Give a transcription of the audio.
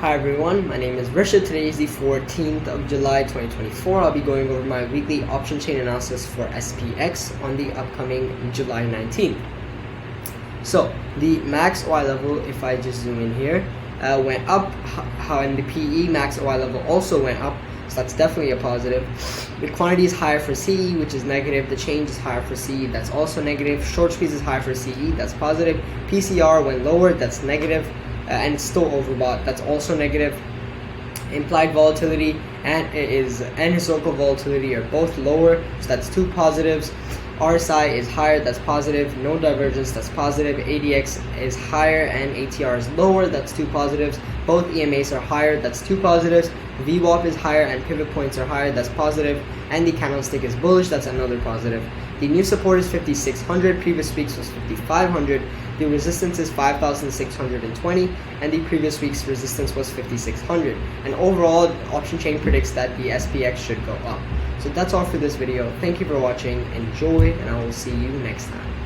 Hi everyone, my name is Rishad. Today is the 14th of July 2024. I'll be going over my weekly option chain analysis for SPX on the upcoming July 19th. So the max OI level, if I just zoom in here, went up, and the PE max OI level also went up, so that's definitely a positive. The quantity is higher for CE, which is negative. The change is higher for CE, that's also negative. Short squeeze is higher for CE, that's positive. PCR went lower, that's negative. And it's still overbought, that's also negative. Implied volatility and historical volatility are both lower, so that's two positives. RSI is higher, that's positive. No divergence, that's positive. ADX is higher and ATR is lower, that's two positives. Both EMAs are higher, that's two positives. VWAP is higher and pivot points are higher, that's positive. And the candlestick is bullish, that's another positive. The new support is 5,600, previous week's was 5,500. The resistance is 5,620, and the previous week's resistance was 5,600. And overall, the option chain predicts that the SPX should go up. So that's all for this video. Thank you for watching. Enjoy, and I will see you next time.